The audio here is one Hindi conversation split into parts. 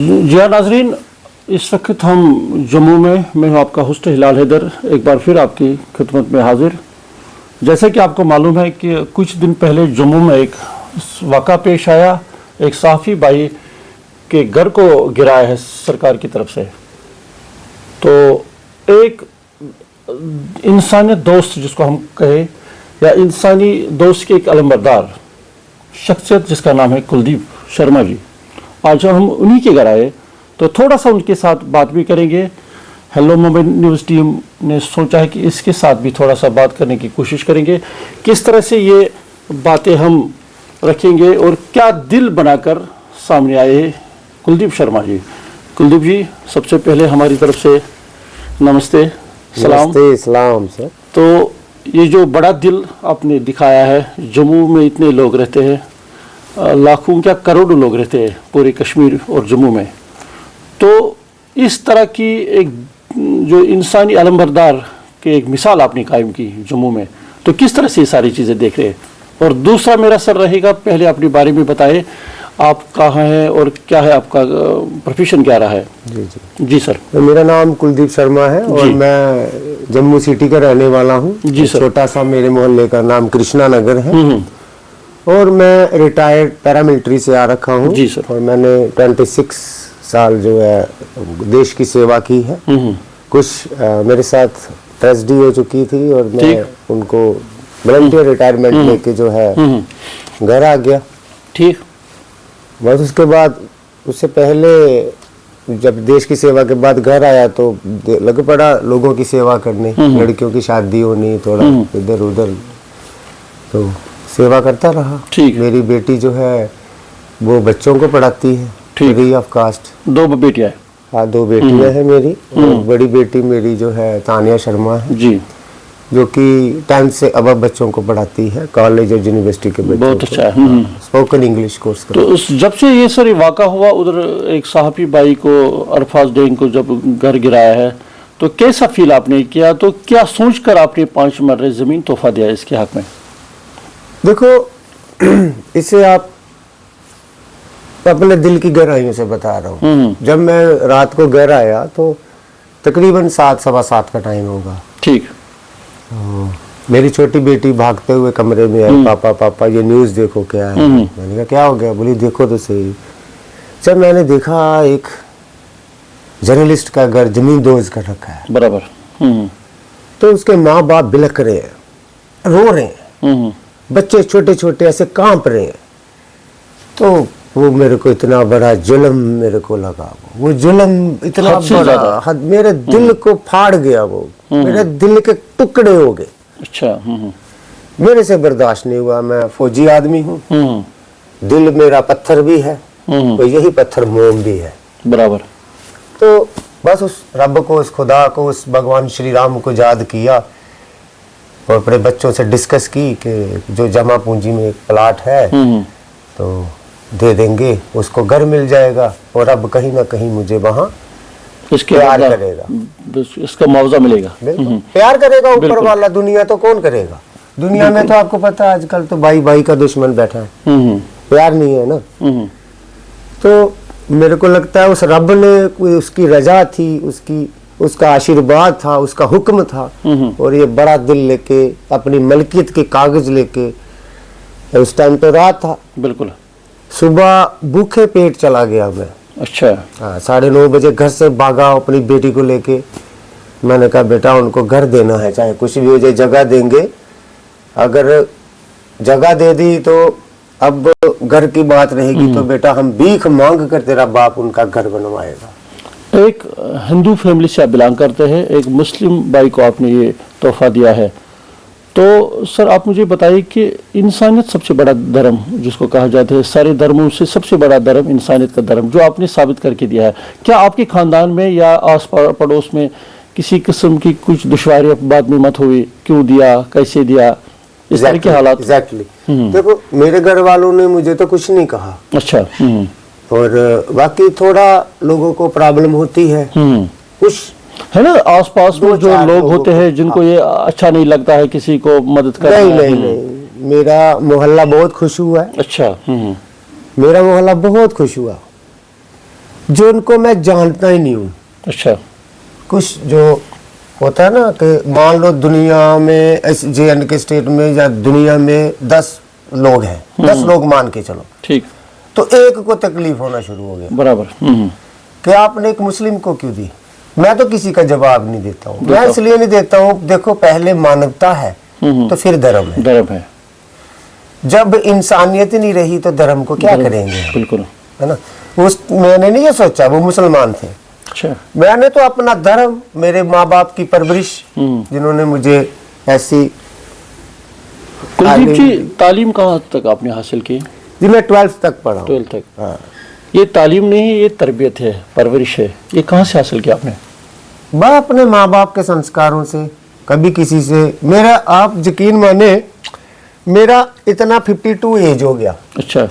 जी हाँ नाजरीन, इस वक्त हम जम्मू में, मैं हूँ आपका होस्ट हिलाल हैदर, एक बार फिर आपकी खिदमत में हाजिर। जैसे कि आपको मालूम है कि कुछ दिन पहले जम्मू में एक वाक़ा पेश आया, एक सहाफ़ी भाई के घर को गिराया है सरकार की तरफ से। तो एक इंसानियत दोस्त जिसको हम कहें, या इंसानी दोस्त के एक अलमबरदार शख्सियत जिसका नाम है कुलदीप शर्मा जी, आज हम उन्हीं के घर आए तो थोड़ा सा उनके साथ बात भी करेंगे। हेलो मुंबई न्यूज़ टीम ने सोचा है कि इसके साथ भी थोड़ा सा बात करने की कोशिश करेंगे, किस तरह से ये बातें हम रखेंगे और क्या दिल बनाकर सामने आए कुलदीप शर्मा जी। कुलदीप जी, सबसे पहले हमारी तरफ से नमस्ते, सलाम। नमस्ते, सलाम सर। तो ये जो बड़ा दिल आपने दिखाया है, जम्मू में इतने लोग रहते हैं, लाखों क्या करोड़ों लोग रहते हैं पूरे कश्मीर और जम्मू में, तो इस तरह की एक जो इंसानी अलमबरदार के एक मिसाल आपने कायम की जम्मू में, तो किस तरह से ये सारी चीज़ें देख रहे हैं? और दूसरा मेरा सर रहेगा, पहले अपने बारे में बताएं, आप कहाँ हैं और क्या है आपका प्रोफेशन क्या रहा है? जी सर। तो मेरा नाम कुलदीप शर्मा है और मैं जम्मू सिटी का रहने वाला हूँ। जी सर। छोटा सा मेरे मोहल्ले का नाम कृष्णा नगर है और मैं रिटायर्ड पैरामिलिट्री से आ रखा हूँ। जी सर। और मैंने 26 साल जो है देश की सेवा की है। कुछ मेरे साथ ट्रेजेडी हो चुकी थी और मैं उनको वॉलंटियर रिटायरमेंट लेके जो है घर आ गया। ठीक। बस उसके बाद, उससे पहले जब देश की सेवा के बाद घर आया तो लग पड़ा लोगों की सेवा करने। लड़कियों की शादी होनी, थोड़ा इधर उधर, तो सेवा करता रहा। ठीक। मेरी बेटी जो है वो बच्चों को पढ़ाती है, फ्री ऑफ कास्ट। 2 बेटियां हैं? हाँ, 2 बेटियां हैं मेरी। बड़ी बेटी मेरी जो है तानिया शर्मा है जी, जो कि 10th से अब बच्चों को पढ़ाती है, कॉलेज और यूनिवर्सिटी के बच्चों को। बहुत अच्छा है। स्पोकन इंग्लिश कोर्स तो जब से ये सर वाक़ा हुआ, उधर एक सहाफ़ी भाई को, अरफाज डेंग को जब घर गिराया है, तो कैसा फील आपने किया? तो क्या सोचकर आपने 5 मरले ज़मीन तोहफा दिया इसके हक में? देखो, इसे आप अपने दिल की गहराइयों से बता रहा हूँ। जब मैं रात को घर आया तो तकरीबन 7, सवा 7 का टाइम होगा। ठीक। मेरी छोटी बेटी भागते हुए कमरे में आई, पापा पापा ये न्यूज़ देखो क्या है। मैंने कहा क्या हो गया? बोली देखो तो सही। जब मैंने देखा, एक जर्नलिस्ट का घर जमीन दोज कर रखा है। बराबर। तो उसके माँ बाप बिलख रहे हैं, रो रहे हैं, बच्चे छोटे छोटे ऐसे कांप रहे हैं। तो वो मेरे को इतना बड़ा जुल्म मेरे को लगा, वो जुल्म इतना बड़ा, मेरे दिल को फाड़ गया। वो मेरे दिल के टुकड़े हो गए। अच्छा। मेरे से बर्दाश्त नहीं हुआ। मैं फौजी आदमी हूँ, दिल मेरा पत्थर भी है और यही पत्थर मोम भी है। बराबर। तो बस उस रब को, उस खुदा को, उस भगवान श्री राम को याद किया और अपने बच्चों से डिस्कस की कि जो जमा पूंजी में एक प्लाट है तो दे देंगे, उसको घर मिल जाएगा और अब कहीं ना कहीं मुझे वहाँ प्यार करेगा, इसका मुआवजा मिलेगा। प्यार करेगा ऊपर वाला, दुनिया तो कौन करेगा? दुनिया में तो आपको पता है आजकल तो भाई भाई का दुश्मन बैठा है, प्यार नहीं है ना। तो मेरे को लगता है उस रब ने, उसकी रजा थी, उसका आशीर्वाद था, उसका हुक्म था। और ये बड़ा दिल लेके, अपनी मलकियत के कागज लेके, उस टाइम तो रात था, बिल्कुल, सुबह भूखे पेट चला गया मैं। अच्छा। हाँ, 9:30 बजे घर से भागा अपनी बेटी को लेके। मैंने कहा बेटा उनको घर देना है, चाहे कुछ भी हो जाए, जगह देंगे। अगर जगह दे दी तो अब घर की बात रहेगी, तो बेटा हम भीख मांग कर तेरा बाप उनका घर बनवाएगा। एक हिंदू फैमिली से आप बिलोंग करते हैं, एक मुस्लिम भाई को आपने ये तोहफा दिया है, तो सर आप मुझे बताइए कि इंसानियत सबसे बड़ा धर्म जिसको कहा जाता है, सारे धर्मों से सबसे बड़ा धर्म इंसानियत का धर्म, जो आपने साबित करके दिया है, क्या आपके खानदान में या आस पड़ोस में किसी किस्म की कुछ दुश्वारी बाद में मत हुई? क्यों दिया, कैसे दिया, इस तरह के हालात? एग्जैक्टली। देखो, मेरे घर वालों ने मुझे तो कुछ नहीं कहा। अच्छा। और बाकी थोड़ा लोगों को प्रॉब्लम होती है, कुछ है ना आसपास में जो लोग होते हैं जिनको ये अच्छा नहीं लगता है किसी को मदद करना। नहीं, मेरा मोहल्ला बहुत खुश हुआ है। अच्छा। मेरा मोहल्ला बहुत खुश हुआ। जो उनको मैं जानता ही नहीं हूँ। अच्छा। कुछ जो होता है ना कि मान लो दुनिया में JN के स्टेट में या दुनिया में 10 लोग हैं, 10 लोग मान के चलो, ठीक। तो एक को तकलीफ होना शुरू हो गया। बराबर। कि आपने एक मुस्लिम को क्यों दी? मैं तो किसी का जवाब नहीं देता हूँ। मैं इसलिए नहीं देता हूँ, देखो पहले मानवता है तो फिर धर्म है। धर्म है। जब इंसानियत ही नहीं रही तो धर्म को क्या करेंगे? बिल्कुल, है ना। मैंने नहीं ये सोचा, वो मुसलमान थे। अच्छा। मैंने तो अपना धर्म, मेरे माँ बाप की परवरिश, जिन्होंने मुझे ऐसी। कुलदीप जी, तालीम कहाँ तक आपने हासिल की? जी मैं 12th तक पढ़ा। 12th तक। हाँ। ये तालीम नहीं, ये तरबियत है, परवरिश है। ये कहाँ से हासिल किया आपने? मैं अपने माँ बाप के संस्कारों से, कभी किसी से। मेरा, आप यकीन माने, मेरा इतना 52 एज हो गया। अच्छा।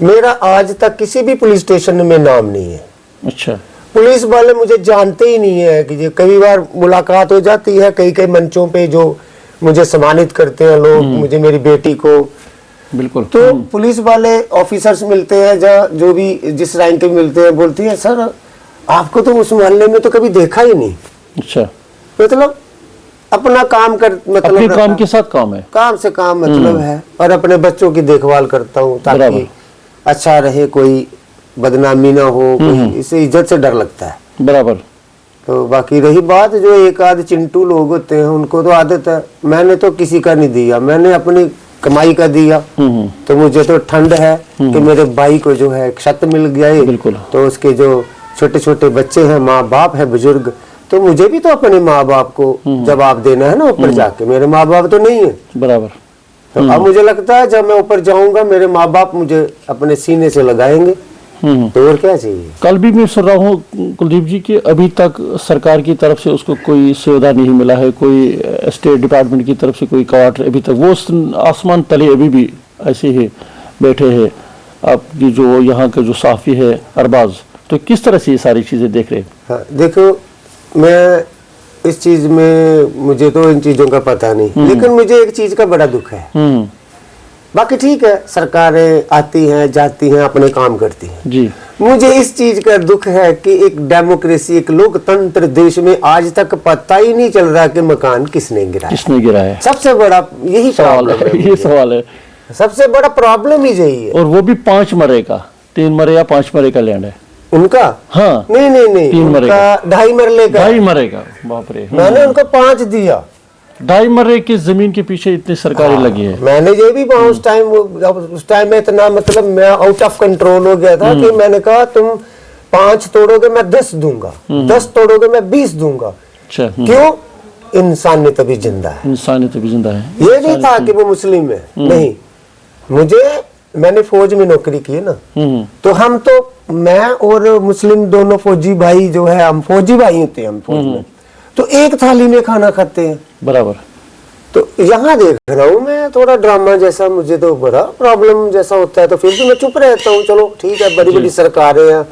मेरा आज तक किसी भी पुलिस स्टेशन में नाम नहीं है। अच्छा। पुलिस वाले मुझे जानते ही नहीं है कि कई बार मुलाकात हो जाती है कई कई मंचों पे, जो मुझे सम्मानित करते हैं लोग, मुझे, मेरी बेटी को। बिल्कुल। तो पुलिस वाले ऑफिसर्स मिलते हैं, जो भी जिस रैंक के मिलते हैं, बोलती है सर आपको तो उस मोहल्ले में तो कभी देखा ही नहीं। अच्छा। मतलब अपना काम कर, मतलब अपने काम के साथ काम है, काम से काम मतलब है। और अपने बच्चों की देखभाल करता हूँ ताकि अच्छा रहे, कोई बदनामी ना हो, कोई, इससे इज्जत से डर लगता है। बराबर। तो बाकी रही बात, जो एक आध चिंटू लोग होते हैं उनको तो आदत है। मैंने तो किसी का नहीं दिया, मैंने अपनी कमाई का दिया। तो मुझे तो ठंड है कि मेरे भाई को जो है छत मिल गया, बिल्कुल। तो उसके जो छोटे छोटे बच्चे हैं, माँ बाप है, बुजुर्ग, तो मुझे भी तो अपने माँ बाप को जवाब देना है ना ऊपर जाके। मेरे माँ बाप तो नहीं है। बराबर। तो अब मुझे लगता है जब मैं ऊपर जाऊंगा मेरे माँ बाप मुझे अपने सीने से लगाएंगे, तो और क्या चाहिए। कल भी मैं सुन रहा हूँ कुलदीप जी कि अभी तक सरकार की तरफ से उसको कोई सुविधा नहीं मिला है, कोई स्टेट डिपार्टमेंट की तरफ से कोई क्वार्टर अभी तक, वो आसमान तले अभी भी ऐसे ही बैठे हैं। आपकी जो यहाँ के जो साफी है अरबाज, तो किस तरह से ये सारी चीजें देख रहे हैं? हाँ, देखो मैं इस चीज में, मुझे तो इन चीजों का पता नहीं, लेकिन मुझे एक चीज का बड़ा दुख है। बाकी ठीक है, सरकारें आती हैं जाती हैं, अपने काम करती हैं जी। मुझे इस चीज का दुख है कि एक डेमोक्रेसी, एक लोकतंत्र देश में आज तक पता ही नहीं चल रहा कि मकान किसने गिराया, किसने गिराया। सबसे बड़ा यही सवाल है, ये सवाल है, सबसे बड़ा प्रॉब्लम ही यही है। और वो भी 5 मरे का, 3 मरे या 5 मरे का लैंड है उनका। हाँ, नहीं नहीं नहीं, 3 मरे का, 2.5 मरले का, 2.5 मरे का। बाप रे। मैंने उनको 5 दिया। 2.5 मरे की जमीन के पीछे इतनी सरकारें लगी है। मैंने ये भी उस टाइम में इतना, मतलब मैं आउट ऑफ कंट्रोल हो गया था कि मैंने कहा तुम 5 तोड़ोगे मैं 10 दूंगा, 10 तोड़ोगे मैं 20 दूंगा। अच्छा। क्यों? इंसानियत अभी जिंदा है। इंसानियत अभी जिंदा है। ये नहीं था कि वो मुस्लिम है, नहीं। मैंने फौज में नौकरी की है ना, तो हम तो, मैं और मुस्लिम दोनों फौजी भाई जो है, हम फौजी भाई होते हैं, हम फौज में तो एक थाली में खाना खाते हैं। बराबर। तो यहाँ देख रहा हूँ मैं थोड़ा ड्रामा जैसा, मुझे तो बड़ा प्रॉब्लम जैसा होता है, तो फिर भी मैं चुप रहता हूँ। चलो ठीक है, बड़ी बड़ी सरकारें हैं,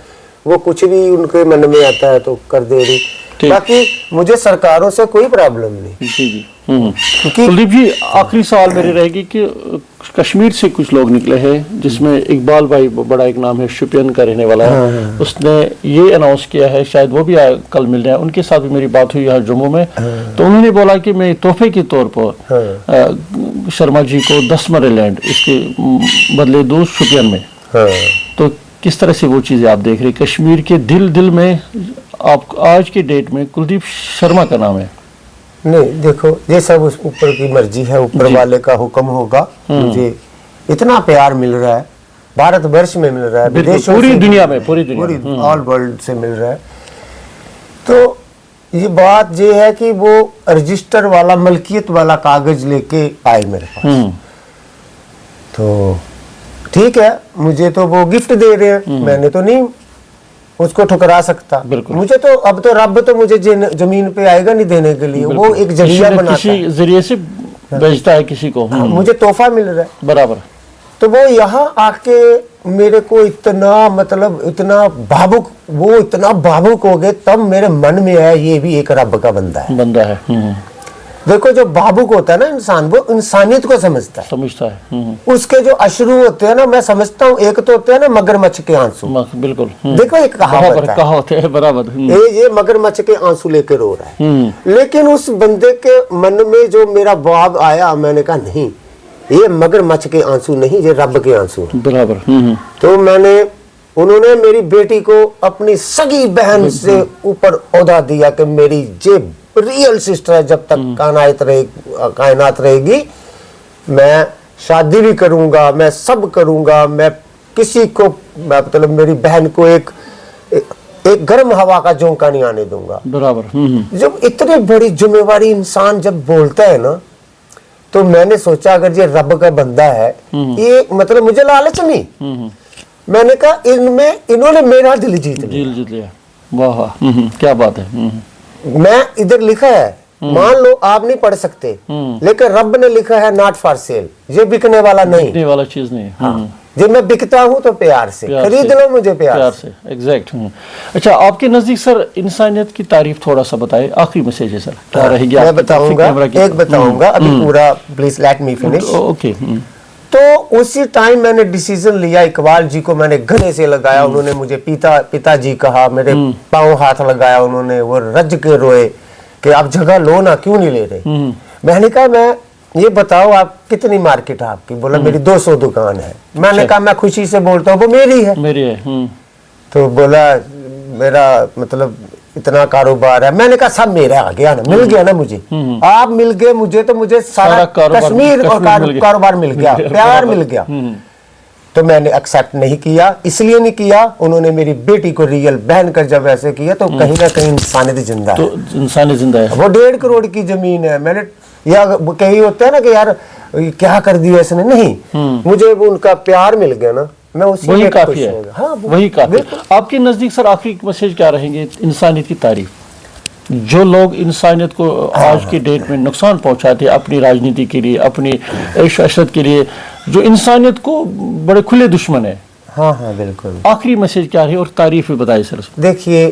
वो कुछ भी उनके मन में आता है तो कर दे रही, बाकी मुझे सरकारों से कोई प्रॉब्लम नहीं। जी जी। कुलदीप जी, आखिरी सवाल मेरी रहेगी कि कश्मीर से कुछ लोग निकले हैं, जिसमें इकबाल भाई, बड़ा एक नाम है, शुपियन का रहने वाला है। उसने ये अनाउंस किया है, शायद वो भी कल मिल रहे हैं, उनके साथ भी मेरी बात हुई यहाँ जम्मू में। तो उन्होंने बोला कि मैं तोहफे के तौर पर शर्मा जी को 10 मरे लैंड इसके बदले दूँ शुपियन में। तो किस तरह से वो चीजें आप देख रहे? कश्मीर के दिल में आप आज की डेट में कुलदीप शर्मा का नाम है। नहीं देखो, ये सब उस ऊपर की मर्जी है, ऊपर वाले का हुक्म होगा। मुझे इतना प्यार मिल रहा है, भारत वर्ष में मिल रहा है, विदेशों पूरी से, दुनिया में, पूरी दुनिया, ऑल वर्ल्ड से मिल रहा है। तो ये बात ये है कि वो रजिस्टर वाला, मलकियत वाला कागज लेके आए मेरे पास। तो ठीक है, मुझे तो वो गिफ्ट दे रहे हैं, मैंने तो नहीं उसको ठुकरा सकता। मुझे तो अब तो रब तो मुझे जमीन पे आएगा नहीं देने के लिए, वो एक जरिया बनाता है, किसी जरिए से भेजता है किसी को। मुझे तोहफा मिल रहा है। बराबर। तो वो यहाँ आके मेरे को इतना, मतलब इतना भावुक, वो इतना भावुक हो गए, तब मेरे मन में आया ये भी एक रब का बंदा है। देखो जो भावुक होता है ना इंसान, वो इंसानियत को समझता है। समझता है। उसके जो अश्रु होते हैं ना, मैं समझता हूँ, एक तो होते हैं ना मगरमच्छ के आंसू। बिल्कुल। देखो एक कहावत है, कहावत है, बराबर। ये मगरमच्छ के आंसू लेके रो रहा है। लेकिन उस बंदे के मन में जो मेरा भाव आया, मैंने कहा नहीं, ये मगरमच्छ के आंसू नहीं, ये रब के आंसू हैं। बराबर। तो उन्होंने मेरी बेटी को अपनी सगी बहन से ऊपर ओहदा दिया कि मेरी जे रियल सिस्टर है, जब तक कायनात रहेगी मैं शादी भी करूंगा, मैं सब करूंगा, मैं किसी को, मतलब मेरी बहन को एक गर्म हवा का झोंका नहीं आने दूंगा। बराबर। जब इतनी बड़ी जिम्मेवारी इंसान जब बोलता है ना, तो मैंने सोचा अगर ये रब का बंदा है, ये मतलब मुझे लालच नहीं, मैंने कहा इन्होंने मेरा दिल जीत लिया। वाह, क्या बात है। मैं इधर लिखा है, मान लो आप नहीं पढ़ सकते, लेकिन रब ने लिखा है नॉट फॉर सेल, ये बिकने वाला नहीं, बिकने वाला चीज नहीं। हाँ। जब मैं बिकता हूँ तो प्यार से खरीद लो मुझे, प्यार से। एग्जैक्ट। अच्छा, आपके नजदीक सर इंसानियत की तारीफ थोड़ा सा बताए, आखिरी मैसेज है सर, क्या रहेगी? मैं बताऊंगा, एक बताऊंगा, अभी पूरा please let me finish. Okay. तो उसी टाइम मैंने डिसीजन लिया, इकबाल जी को मैंने गले से लगाया, उन्होंने मुझे पिताजी कहा, मेरे पांव हाथ लगाया उन्होंने, वो रज के रोए कि आप जगह लो ना, क्यों नहीं ले रहे। मैंने कहा मैं ये बताओ आप कितनी मार्केट है आपकी? बोला मेरी 200 दुकान है। मैंने कहा मैं खुशी से बोलता हूँ वो मेरी है। तो बोला मेरा मतलब इतना कारोबार है। मैंने कहा सब मेरा आ गया ना, मिल गया ना मुझे, आप मिल गए मुझे, तो मुझे सारा कश्मीर और कारोबार मिल गया, प्यार मिल गया। तो मैंने एक्सेप्ट नहीं किया, इसलिए नहीं किया, उन्होंने मेरी बेटी को रियल बहन कर जब ऐसे किया, तो कहीं ना कहीं इंसानियत जिंदा है। तो इंसानियत जिंदा है। वो 1.5 करोड़ की जमीन है। मैंने या कहीं होता है ना कि यार क्या कर दिया इसने, नहीं, मुझे उनका प्यार मिल गया ना, मैं उसी वही काफी है। हाँ, वही काफी। आपके नजदीक सर आखिरी मैसेज क्या रहेंगे इंसानियत की तारीफ? जो लोग इंसानियत को आज की डेट में नुकसान पहुंचाते हैं अपनी राजनीति के लिए, अपनी ऐश अशरत के लिए, जो इंसानियत को बड़े खुले दुश्मन है। हाँ हाँ बिल्कुल। आखिरी मैसेज क्या है और तारीफ भी बताइए सर। देखिए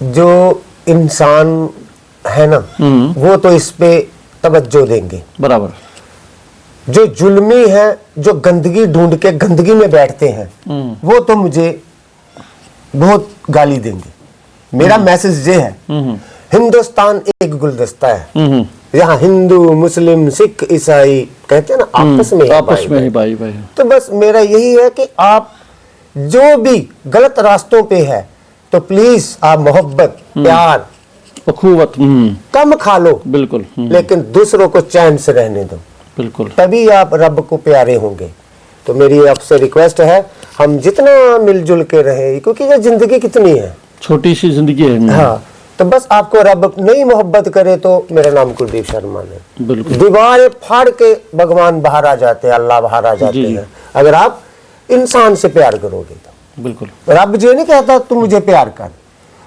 जो इंसान है ना, वो तो इस पे तवज्जो देंगे। बराबर। जो जुल्मी है, जो गंदगी ढूंढ के गंदगी में बैठते हैं, वो तो मुझे बहुत गाली देंगे। मेरा मैसेज ये है, हिंदुस्तान एक गुलदस्ता है, यहाँ हिंदू मुस्लिम सिख ईसाई कहते हैं ना, आपस में ही भाई। तो बस मेरा यही है कि आप जो भी गलत रास्तों पे है, तो प्लीज आप मोहब्बत, प्यार, अखुवत कम खा लो, बिल्कुल, लेकिन दूसरों को चैन से रहने दो, बिल्कुल, तभी आप रब को प्यारे होंगे। तो मेरी आपसे रिक्वेस्ट है, हम जितना मिलजुल के रहे, क्योंकि ये जिंदगी कितनी है, छोटी सी जिंदगी है। हाँ, तो बस आपको रब नहीं मोहब्बत करे तो मेरा नाम कुलदीप शर्मा है। बिल्कुल। दीवारें फाड़ के भगवान बाहर आ जाते हैं, अल्लाह बाहर आ जाते हैं, अगर आप इंसान से प्यार करोगे तो। बिल्कुल। रब ये नहीं कहता तू मुझे प्यार कर,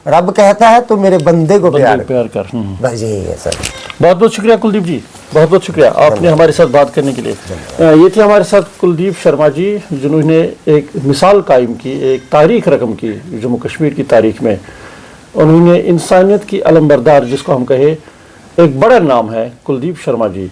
रब कहता है तू मेरे बंदे को प्यार कर। बस यही है सर। बहुत बहुत शुक्रिया कुलदीप जी, बहुत बहुत शुक्रिया आपने हमारे साथ बात करने के लिए। ये थे हमारे साथ कुलदीप शर्मा जी, जिन्होंने एक मिसाल कायम की, एक तारीख रकम की जम्मू कश्मीर की तारीख में। उन्होंने इंसानियत की अलमबरदार, जिसको हम कहे, एक बड़ा नाम है कुलदीप शर्मा जी।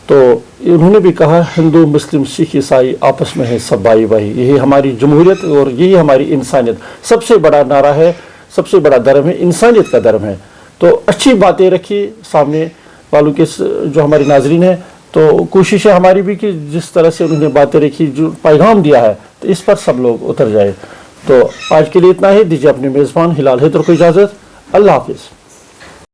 तो उन्होंने भी कहा हिंदू मुस्लिम सिख ईसाई आपस में है सब भाई भाई, यही हमारी जमहूरियत और यही हमारी इंसानियत। सबसे बड़ा नारा है, सबसे बड़ा धर्म है, इंसानियत का धर्म है। तो अच्छी बातें रखी सामने वालों के, जो हमारी नाजरीन है। तो कोशिश है हमारी भी कि जिस तरह से उन्होंने बातें रखी, जो पैगाम दिया है, तो इस पर सब लोग उतर जाए। तो आज के लिए इतना ही, दीजिए अपने मेज़बान हिलाल हैदर को इजाज़त। अल्लाह हाफिज़।